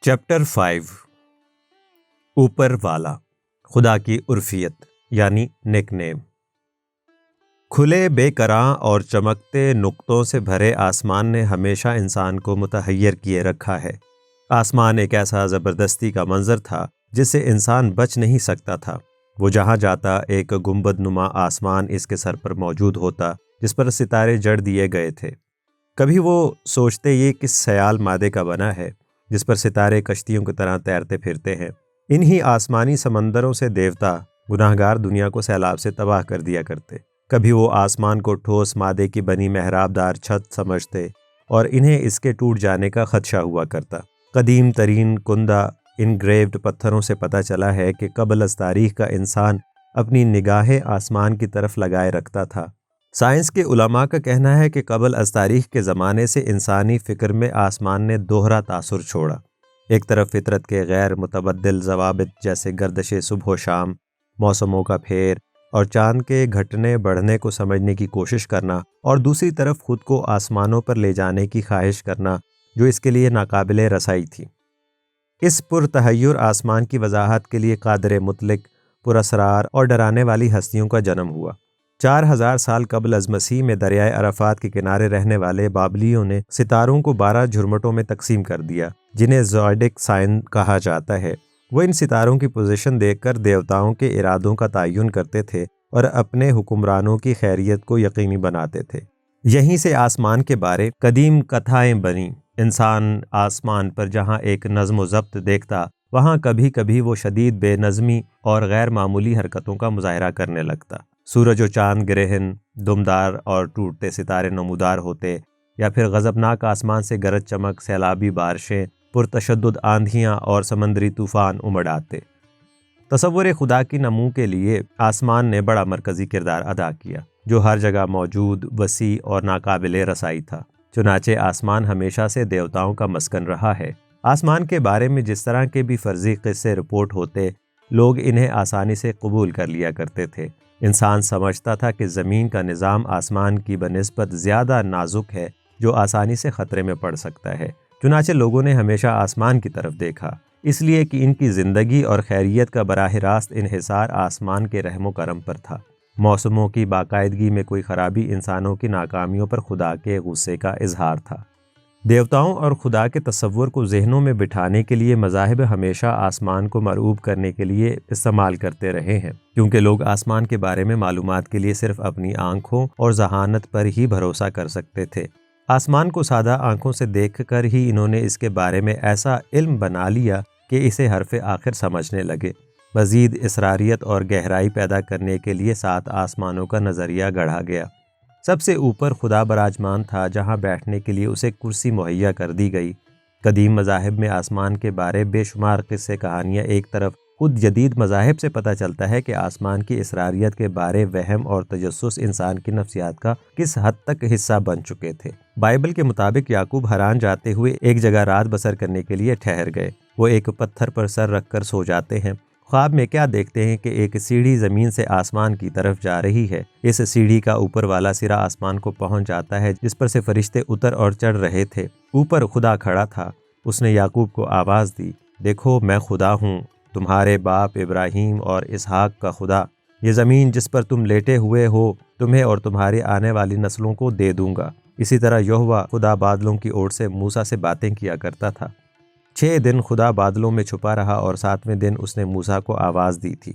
Chapter 5 اوپر والا، خدا کی عرفیت یعنی نک نیم۔ کھلے بے کراں اور چمکتے نقطوں سے بھرے آسمان نے ہمیشہ انسان کو متحیر کیے رکھا ہے۔ آسمان ایک ایسا زبردستی کا منظر تھا جس سے انسان بچ نہیں سکتا تھا۔ وہ جہاں جاتا ایک گنبد نما آسمان اس کے سر پر موجود ہوتا جس پر ستارے جڑ دیے گئے تھے۔ کبھی وہ سوچتے یہ کس سیال مادے کا بنا ہے جس پر ستارے کشتیوں کی طرح تیرتے پھرتے ہیں۔ انہی آسمانی سمندروں سے دیوتا گناہگار دنیا کو سیلاب سے تباہ کر دیا کرتے۔ کبھی وہ آسمان کو ٹھوس مادے کی بنی محراب دار چھت سمجھتے اور انہیں اس کے ٹوٹ جانے کا خدشہ ہوا کرتا۔ قدیم ترین کندہ انگریوڈ پتھروں سے پتہ چلا ہے کہ قبل از تاریخ کا انسان اپنی نگاہیں آسمان کی طرف لگائے رکھتا تھا۔ سائنس کے علماء کا کہنا ہے کہ قبل از تاریخ کے زمانے سے انسانی فکر میں آسمان نے دوہرا تاثر چھوڑا۔ ایک طرف فطرت کے غیر متبدل ضوابط جیسے گردش صبح و شام، موسموں کا پھیر اور چاند کے گھٹنے بڑھنے کو سمجھنے کی کوشش کرنا، اور دوسری طرف خود کو آسمانوں پر لے جانے کی خواہش کرنا جو اس کے لیے ناقابل رسائی تھی۔ اس پرتحیر آسمان کی وضاحت کے لیے قادر مطلق، پراسرار اور ڈرانے والی ہستیوں کا جنم ہوا۔ 4000 سال قبل از مسیح میں دریائے عرفات کے کنارے رہنے والے بابلیوں نے ستاروں کو 12 جھرمٹوں میں تقسیم کر دیا جنہیں زوڈک سائن کہا جاتا ہے۔ وہ ان ستاروں کی پوزیشن دیکھ کر دیوتاؤں کے ارادوں کا تعین کرتے تھے اور اپنے حکمرانوں کی خیریت کو یقینی بناتے تھے۔ یہیں سے آسمان کے بارے قدیم کتھائیں بنیں۔ انسان آسمان پر جہاں ایک نظم و ضبط دیکھتا، وہاں کبھی کبھی وہ شدید بے نظمی اور غیر معمولی حرکتوں کا مظاہرہ کرنے لگتا۔ سورج و چاند گرہن، دمدار اور ٹوٹتے ستارے نمودار ہوتے، یا پھر غضبناک آسمان سے گرج چمک، سیلابی بارشیں، پرتشدد آندھیاں اور سمندری طوفان امڑ آتے۔ تصور خدا کی نمو کے لیے آسمان نے بڑا مرکزی کردار ادا کیا جو ہر جگہ موجود، وسیع اور ناقابل رسائی تھا۔ چنانچہ آسمان ہمیشہ سے دیوتاؤں کا مسکن رہا ہے۔ آسمان کے بارے میں جس طرح کے بھی فرضی قصے رپورٹ ہوتے، لوگ انہیں آسانی سے قبول کر لیا کرتے تھے۔ انسان سمجھتا تھا کہ زمین کا نظام آسمان کی بنسبت زیادہ نازک ہے جو آسانی سے خطرے میں پڑ سکتا ہے۔ چنانچہ لوگوں نے ہمیشہ آسمان کی طرف دیکھا، اس لیے کہ ان کی زندگی اور خیریت کا براہ راست انحصار آسمان کے رحم و کرم پر تھا۔ موسموں کی باقاعدگی میں کوئی خرابی انسانوں کی ناکامیوں پر خدا کے غصے کا اظہار تھا۔ دیوتاؤں اور خدا کے تصور کو ذہنوں میں بٹھانے کے لیے مذاہب ہمیشہ آسمان کو مرعوب کرنے کے لیے استعمال کرتے رہے ہیں، کیونکہ لوگ آسمان کے بارے میں معلومات کے لیے صرف اپنی آنکھوں اور ذہانت پر ہی بھروسہ کر سکتے تھے۔ آسمان کو سادہ آنکھوں سے دیکھ کر ہی انہوں نے اس کے بارے میں ایسا علم بنا لیا کہ اسے حرف آخر سمجھنے لگے۔ مزید اسراریت اور گہرائی پیدا کرنے کے لیے 7 آسمانوں کا نظریہ گڑھا گیا۔ سب سے اوپر خدا براجمان تھا جہاں بیٹھنے کے لیے اسے کرسی مہیا کر دی گئی۔ قدیم مذاہب میں آسمان کے بارے بے شمار قصے کہانیاں ایک طرف، خود جدید مذاہب سے پتہ چلتا ہے کہ آسمان کی اسراریت کے بارے وہم اور تجسس انسان کی نفسیات کا کس حد تک حصہ بن چکے تھے۔ بائبل کے مطابق یعقوب حران جاتے ہوئے ایک جگہ رات بسر کرنے کے لیے ٹھہر گئے۔ وہ ایک پتھر پر سر رکھ کر سو جاتے ہیں۔ خواب میں کیا دیکھتے ہیں کہ ایک سیڑھی زمین سے آسمان کی طرف جا رہی ہے۔ اس سیڑھی کا اوپر والا سرا آسمان کو پہنچ جاتا ہے جس پر سے فرشتے اتر اور چڑھ رہے تھے۔ اوپر خدا کھڑا تھا۔ اس نے یعقوب کو آواز دی، دیکھو میں خدا ہوں، تمہارے باپ ابراہیم اور اسحاق کا خدا۔ یہ زمین جس پر تم لیٹے ہوئے ہو تمہیں اور تمہاری آنے والی نسلوں کو دے دوں گا۔ اسی طرح یہوہ خدا بادلوں کی اوٹ سے موسیٰ سے باتیں کیا کرتا تھا۔ 6 دن خدا بادلوں میں چھپا رہا اور 7ویں دن اس نے موسیٰ کو آواز دی تھی۔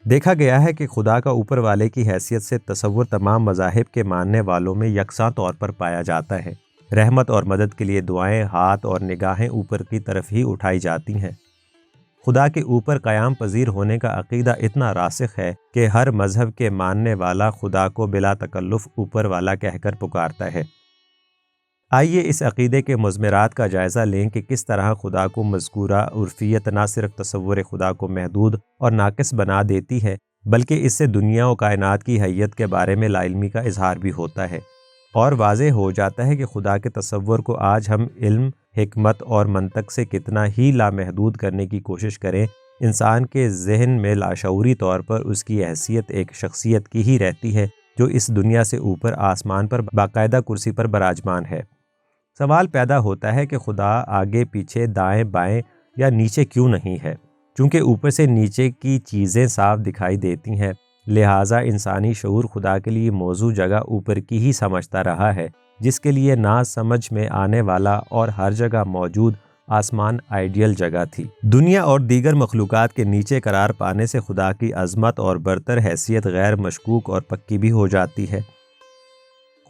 دیکھا گیا ہے کہ خدا کا اوپر والے کی حیثیت سے تصور تمام مذاہب کے ماننے والوں میں یکساں طور پر پایا جاتا ہے۔ رحمت اور مدد کے لیے دعائیں، ہاتھ اور نگاہیں اوپر کی طرف ہی اٹھائی جاتی ہیں۔ خدا کے اوپر قیام پذیر ہونے کا عقیدہ اتنا راسخ ہے کہ ہر مذہب کے ماننے والا خدا کو بلا تکلف اوپر والا کہہ کر پکارتا ہے۔ آئیے اس عقیدے کے مضمرات کا جائزہ لیں کہ کس طرح خدا کو مذکورہ عرفیت نہ صرف تصور خدا کو محدود اور ناقص بنا دیتی ہے، بلکہ اس سے دنیا و کائنات کی حیت کے بارے میں لا علمی کا اظہار بھی ہوتا ہے، اور واضح ہو جاتا ہے کہ خدا کے تصور کو آج ہم علم، حکمت اور منطق سے کتنا ہی لامحدود کرنے کی کوشش کریں، انسان کے ذہن میں لاشعوری طور پر اس کی حیثیت ایک شخصیت کی ہی رہتی ہے جو اس دنیا سے اوپر آسمان پر باقاعدہ کرسی پر براجمان ہے۔ سوال پیدا ہوتا ہے کہ خدا آگے پیچھے دائیں بائیں یا نیچے کیوں نہیں ہے؟ چونکہ اوپر سے نیچے کی چیزیں صاف دکھائی دیتی ہیں، لہٰذا انسانی شعور خدا کے لیے موضوع جگہ اوپر کی ہی سمجھتا رہا ہے، جس کے لیے نہ سمجھ میں آنے والا اور ہر جگہ موجود آسمان آئیڈیل جگہ تھی۔ دنیا اور دیگر مخلوقات کے نیچے قرار پانے سے خدا کی عظمت اور برتر حیثیت غیر مشکوک اور پکی بھی ہو جاتی ہے۔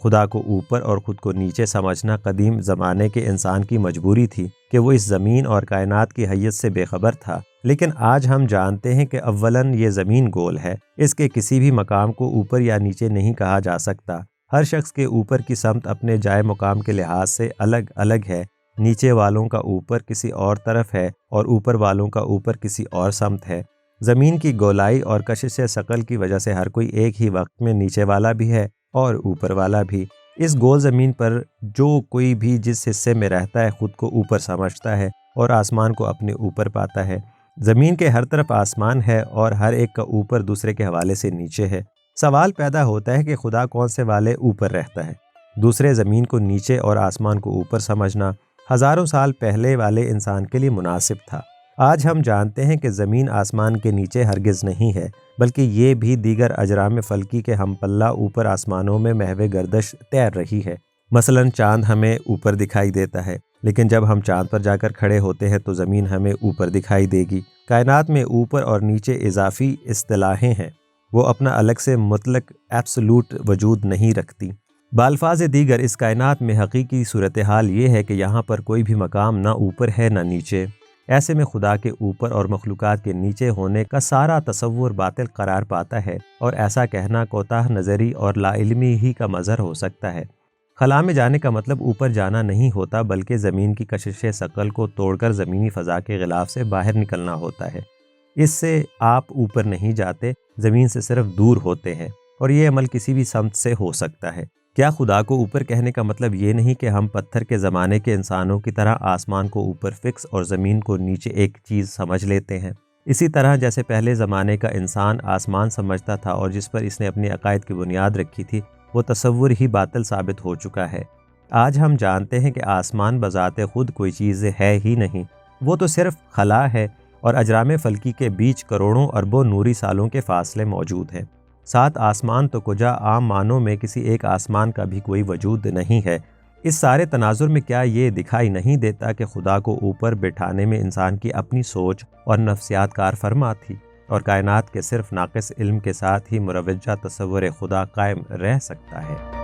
خدا کو اوپر اور خود کو نیچے سمجھنا قدیم زمانے کے انسان کی مجبوری تھی کہ وہ اس زمین اور کائنات کی حیت سے بے خبر تھا، لیکن آج ہم جانتے ہیں کہ اولاً یہ زمین گول ہے، اس کے کسی بھی مقام کو اوپر یا نیچے نہیں کہا جا سکتا۔ ہر شخص کے اوپر کی سمت اپنے جائے مقام کے لحاظ سے الگ الگ ہے، نیچے والوں کا اوپر کسی اور طرف ہے اور اوپر والوں کا اوپر کسی اور سمت ہے۔ زمین کی گولائی اور کشش ثقل کی وجہ سے ہر کوئی ایک ہی وقت میں نیچے والا بھی ہے اور اوپر والا بھی۔ اس گول زمین پر جو کوئی بھی جس حصے میں رہتا ہے خود کو اوپر سمجھتا ہے اور آسمان کو اپنے اوپر پاتا ہے۔ زمین کے ہر طرف آسمان ہے اور ہر ایک کا اوپر دوسرے کے حوالے سے نیچے ہے۔ سوال پیدا ہوتا ہے کہ خدا کون سے والے اوپر رہتا ہے؟ دوسرے زمین کو نیچے اور آسمان کو اوپر سمجھنا ہزاروں سال پہلے والے انسان کے لیے مناسب تھا۔ آج ہم جانتے ہیں کہ زمین آسمان کے نیچے ہرگز نہیں ہے، بلکہ یہ بھی دیگر اجرام فلکی کے ہم پلہ اوپر آسمانوں میں محو گردش تیر رہی ہے۔ مثلاً چاند ہمیں اوپر دکھائی دیتا ہے، لیکن جب ہم چاند پر جا کر کھڑے ہوتے ہیں تو زمین ہمیں اوپر دکھائی دے گی۔ کائنات میں اوپر اور نیچے اضافی اصطلاحیں ہیں، وہ اپنا الگ سے مطلق ایبسولوٹ وجود نہیں رکھتی۔ بالفاظ دیگر اس کائنات میں حقیقی صورتحال یہ ہے کہ یہاں پر کوئی بھی مقام نہ اوپر ہے نہ نیچے۔ ایسے میں خدا کے اوپر اور مخلوقات کے نیچے ہونے کا سارا تصور باطل قرار پاتا ہے، اور ایسا کہنا کوتاہ نظری اور لا علمی ہی کا مظہر ہو سکتا ہے۔ خلا میں جانے کا مطلب اوپر جانا نہیں ہوتا، بلکہ زمین کی کشش ثقل کو توڑ کر زمینی فضا کے غلاف سے باہر نکلنا ہوتا ہے۔ اس سے آپ اوپر نہیں جاتے، زمین سے صرف دور ہوتے ہیں، اور یہ عمل کسی بھی سمت سے ہو سکتا ہے۔ کیا خدا کو اوپر کہنے کا مطلب یہ نہیں کہ ہم پتھر کے زمانے کے انسانوں کی طرح آسمان کو اوپر فکس اور زمین کو نیچے ایک چیز سمجھ لیتے ہیں؟ اسی طرح جیسے پہلے زمانے کا انسان آسمان سمجھتا تھا اور جس پر اس نے اپنے عقائد کی بنیاد رکھی تھی، وہ تصور ہی باطل ثابت ہو چکا ہے۔ آج ہم جانتے ہیں کہ آسمان بذات خود کوئی چیز ہے ہی نہیں، وہ تو صرف خلا ہے، اور اجرام فلکی کے بیچ کروڑوں اربوں نوری سالوں کے فاصلے موجود ہیں۔ سات آسمان تو کجا عام معنوں میں کسی ایک آسمان کا بھی کوئی وجود نہیں ہے۔ اس سارے تناظر میں کیا یہ دکھائی نہیں دیتا کہ خدا کو اوپر بٹھانے میں انسان کی اپنی سوچ اور نفسیات کار فرما تھی، اور کائنات کے صرف ناقص علم کے ساتھ ہی مروجہ تصور خدا قائم رہ سکتا ہے؟